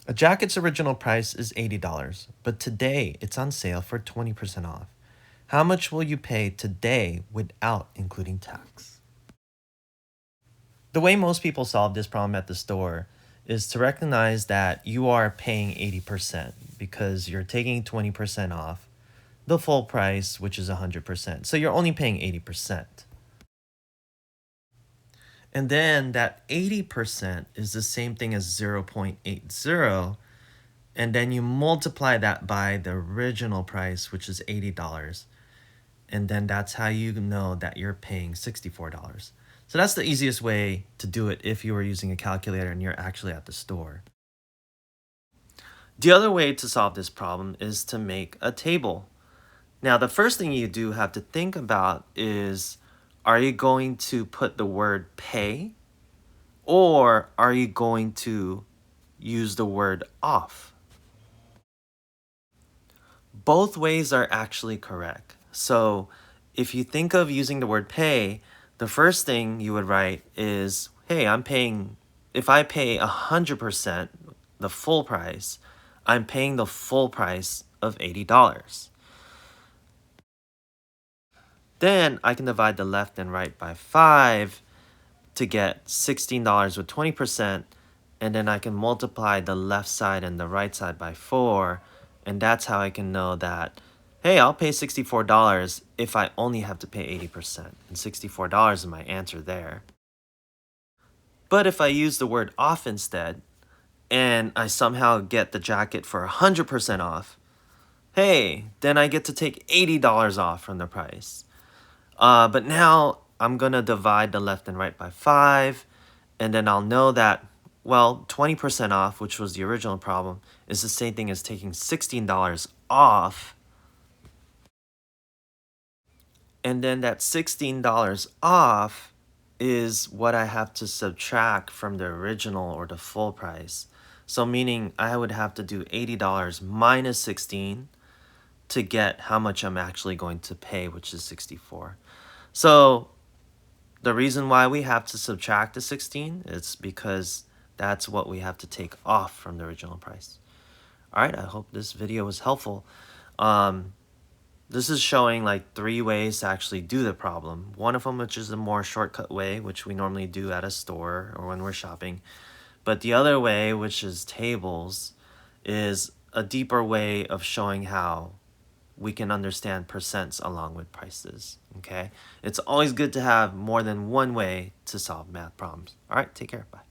A jacket's original price is $80, but today it's on sale for 20% off. How much will you pay today without including tax? The way most people solve this problem at the store is to recognize that you are paying 80% because you're taking 20% off the full price, which is 100%. So you're only paying 80%. And then that 80% is the same thing as 0.80. And then you multiply that by the original price, which is $80. And then that's how you know that you're paying $64. So that's the easiest way to do it if you were using a calculator and you're actually at the store. The other way to solve this problem is to make a table. Now, the first thing you do have to think about is, are you going to put the word pay, or are you going to use the word off? Both ways are actually correct. So if you think of using the word pay, the first thing you would write is, hey, if I pay 100% the full price, I'm paying the full price of $80. Then I can divide the left and right by 5 to get $16 with 20%, and then I can multiply the left side and the right side by 4, and that's how I can know that, hey, I'll pay $64 if I only have to pay 80%, and $64 is my answer there. But if I use the word off instead, and I somehow get the jacket for 100% off, hey, then I get to take $80 off from the price. But now I'm gonna divide the left and right by 5, and then I'll know that, well, 20% off, which was the original problem, is the same thing as taking $16 off. And then that $16 off is what I have to subtract from the original or the full price. So meaning I would have to do $80 minus 16 to get how much I'm actually going to pay, which is 64. So the reason why we have to subtract the 16 is because that's what we have to take off from the original price. All right, I hope this video was helpful. This is showing like 3 ways to actually do the problem. One of them, which is a more shortcut way, which we normally do at a store or when we're shopping. But the other way, which is tables, is a deeper way of showing how we can understand percents along with prices, okay? It's always good to have more than one way to solve math problems. All right, take care, bye.